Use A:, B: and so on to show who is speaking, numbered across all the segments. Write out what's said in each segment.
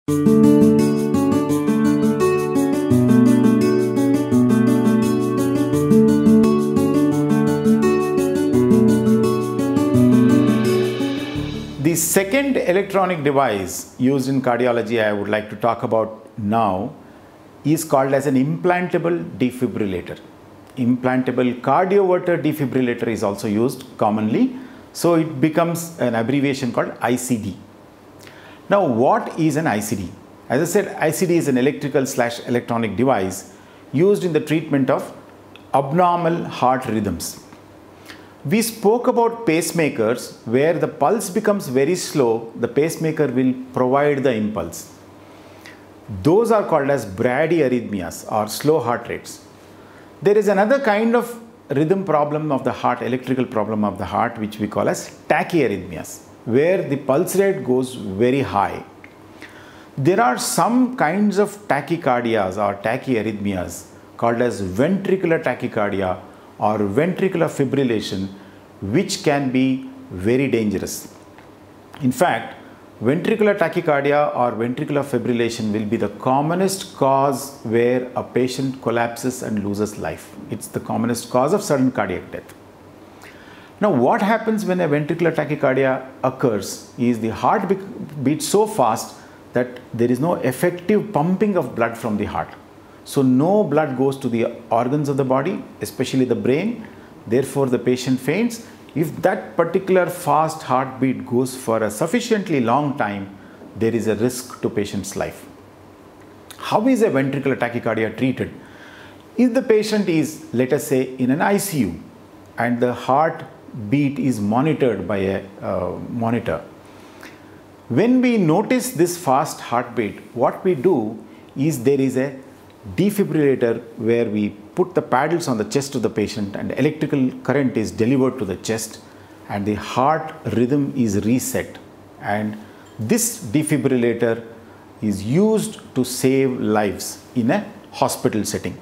A: The second electronic device used in cardiology I would like to talk about now is called as an implantable defibrillator. Implantable cardioverter defibrillator is also used commonly, so it becomes an abbreviation called ICD. Now, what is an ICD? As I said, ICD is an electrical/electronic device used in the treatment of abnormal heart rhythms. We spoke about pacemakers where the pulse becomes very slow, the pacemaker will provide the impulse. Those are called as bradyarrhythmias or slow heart rates. There is another kind of rhythm problem of the heart, electrical problem of the heart, which we call as tachyarrhythmias, where the pulse rate goes very high. There are some kinds of tachycardias or tachyarrhythmias called as ventricular tachycardia or ventricular fibrillation, which can be very dangerous. In fact, ventricular tachycardia or ventricular fibrillation will be the commonest cause where a patient collapses and loses life. It's the commonest cause of sudden cardiac death. Now, what happens when a ventricular tachycardia occurs is the heart beats so fast that there is no effective pumping of blood from the heart. So no blood goes to the organs of the body, especially the brain. Therefore, the patient faints. If that particular fast heartbeat goes for a sufficiently long time, there is a risk to patient's life. How is a ventricular tachycardia treated? If the patient is, let us say, in an ICU and the heartbeat is monitored by a monitor, when we notice this fast heartbeat, what we do is there is a defibrillator where we put the paddles on the chest of the patient and electrical current is delivered to the chest and the heart rhythm is reset, and this defibrillator is used to save lives in a hospital setting.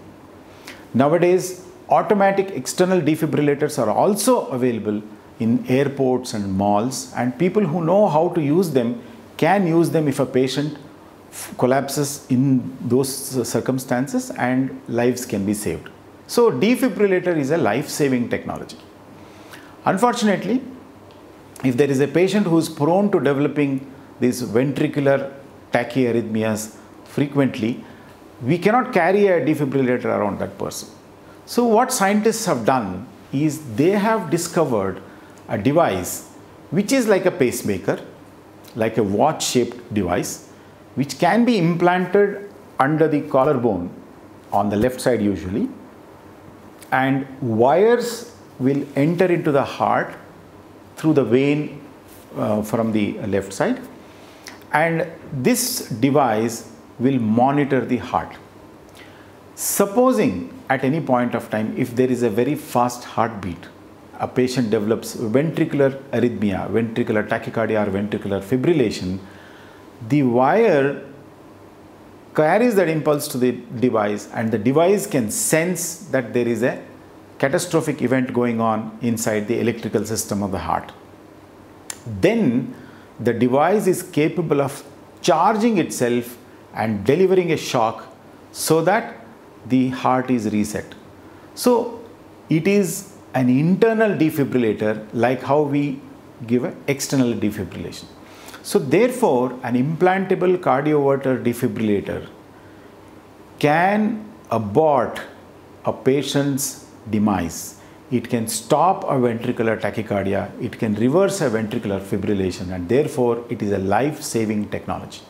A: Nowadays, automatic external defibrillators are also available in airports and malls, and people who know how to use them can use them if a patient collapses in those circumstances, and lives can be saved. So defibrillator is a life-saving technology. Unfortunately, if there is a patient who is prone to developing these ventricular tachyarrhythmias frequently, we cannot carry a defibrillator around that person. So what scientists have done is they have discovered a device which is like a pacemaker, like a watch-shaped device, which can be implanted under the collarbone on the left side usually, and wires will enter into the heart through the vein from the left side, and this device will monitor the heart. Supposing at any point of time, if there is a very fast heartbeat, a patient develops ventricular arrhythmia, ventricular tachycardia or ventricular fibrillation, the wire carries that impulse to the device, and the device can sense that there is a catastrophic event going on inside the electrical system of the heart. Then the device is capable of charging itself and delivering a shock so that the heart is reset. So it is an internal defibrillator, like how we give an external defibrillation. So therefore, an implantable cardioverter defibrillator can abort a patient's demise. It can stop a ventricular tachycardia, it can reverse a ventricular fibrillation, and therefore it is a life-saving technology.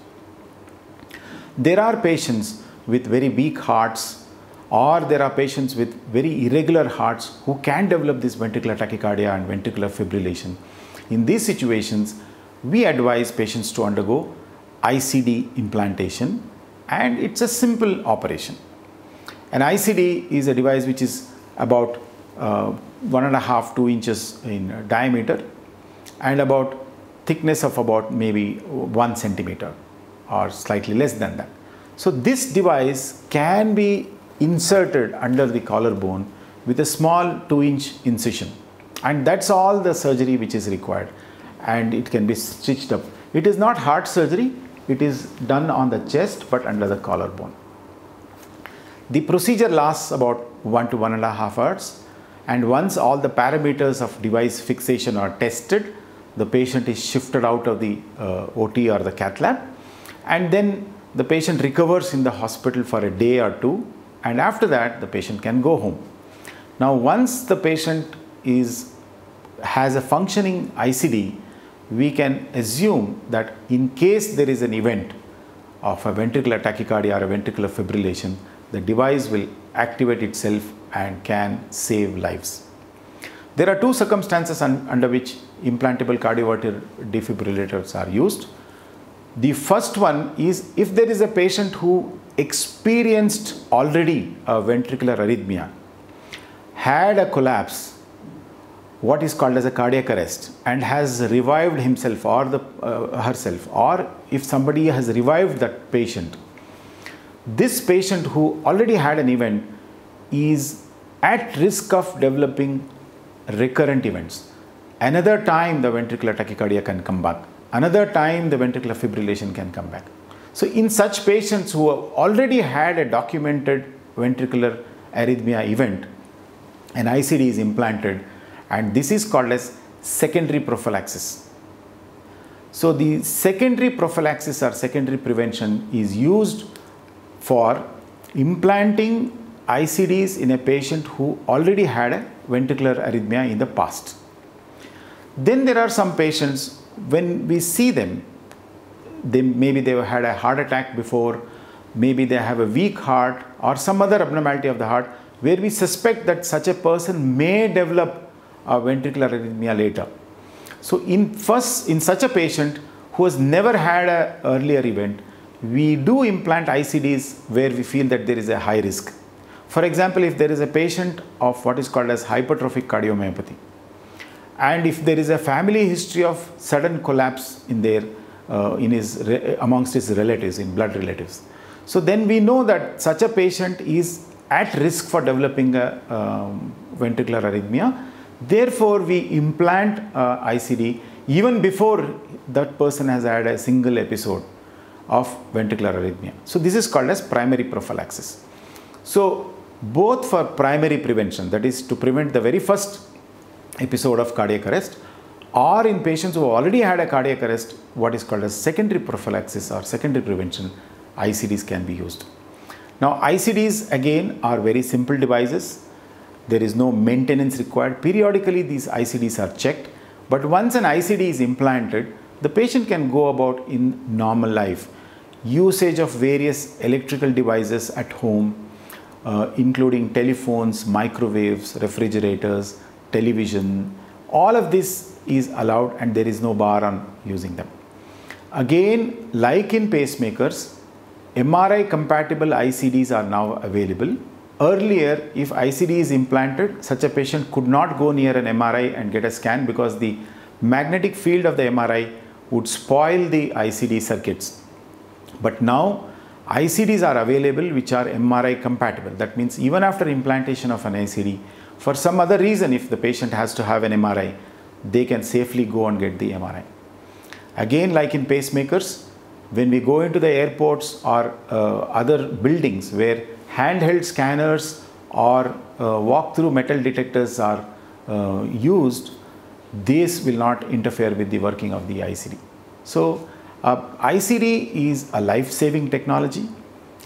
A: There are patients with very weak hearts, or there are patients with very irregular hearts who can develop this ventricular tachycardia and ventricular fibrillation. In these situations, we advise patients to undergo ICD implantation, and it's a simple operation. An ICD is a device which is about 1.5 to 2 inches in diameter and about thickness of about maybe 1 centimeter or slightly less than that. So this device can be inserted under the collarbone with a small 2-inch incision, and that's all the surgery which is required, and it can be stitched up. It is not heart surgery, it is done on the chest but under the collarbone. The procedure lasts about 1 to 1.5 hours, and once all the parameters of device fixation are tested, the patient is shifted out of the OT or the cath lab, and then the patient recovers in the hospital for a day or two, and after that the patient can go home. Now once the patient has a functioning ICD, we can assume that in case there is an event of a ventricular tachycardia or a ventricular fibrillation, the device will activate itself and can save lives. There are two circumstances under which implantable cardioverter defibrillators are used. The first one is if there is a patient who experienced already a ventricular arrhythmia, had a collapse, what is called as a cardiac arrest, and has revived himself or herself, or if somebody has revived that patient, this patient who already had an event is at risk of developing recurrent events. Another time the ventricular tachycardia can come back. Another time the ventricular fibrillation can come back. So in such patients who have already had a documented ventricular arrhythmia event, an ICD is implanted, and this is called as secondary prophylaxis. So the secondary prophylaxis or secondary prevention is used for implanting ICDs in a patient who already had a ventricular arrhythmia in the past. Then there are some patients, when we see them, maybe they have had a heart attack before, maybe they have a weak heart or some other abnormality of the heart, where we suspect that such a person may develop a ventricular arrhythmia later. So in such a patient who has never had an earlier event, we do implant ICDs where we feel that there is a high risk. For example, if there is a patient of what is called as hypertrophic cardiomyopathy, and if there is a family history of sudden collapse amongst his relatives, in blood relatives, so then we know that such a patient is at risk for developing a ventricular arrhythmia. Therefore, we implant ICD even before that person has had a single episode of ventricular arrhythmia. So this is called as primary prophylaxis. So both for primary prevention, that is to prevent the very first episode of cardiac arrest, or in patients who already had a cardiac arrest, what is called as secondary prophylaxis or secondary prevention, ICDs can be used. Now ICDs again are very simple devices. There is no maintenance required. Periodically these ICDs are checked, but once an ICD is implanted, the patient can go about in normal life. Usage of various electrical devices at home, including telephones, microwaves, refrigerators, television, all of this is allowed and there is no bar on using them. Again, like in pacemakers, MRI compatible ICDs are now available. Earlier, if ICD is implanted, such a patient could not go near an MRI and get a scan because the magnetic field of the MRI would spoil the ICD circuits. But now ICDs are available which are MRI compatible. That means even after implantation of an ICD, for some other reason, if the patient has to have an MRI, they can safely go and get the MRI. Again, like in pacemakers, when we go into the airports or other buildings where handheld scanners or walk-through metal detectors are used, this will not interfere with the working of the ICD. So ICD is a life-saving technology.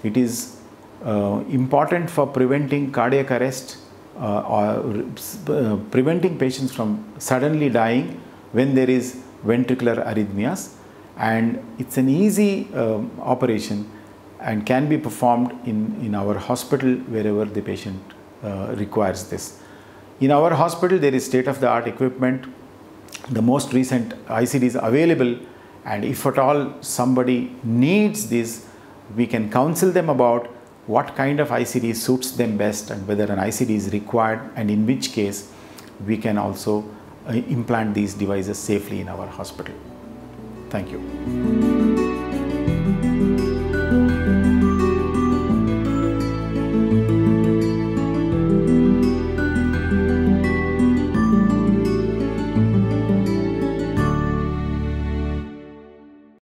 A: It is important for preventing cardiac arrest or preventing patients from suddenly dying when there is ventricular arrhythmias, and it's an easy operation and can be performed in our hospital wherever the patient requires this. In our hospital there is state-of-the-art equipment, the most recent ICDs available, and if at all somebody needs this, we can counsel them about what kind of ICD suits them best and whether an ICD is required, and in which case we can also implant these devices safely in our hospital. Thank you.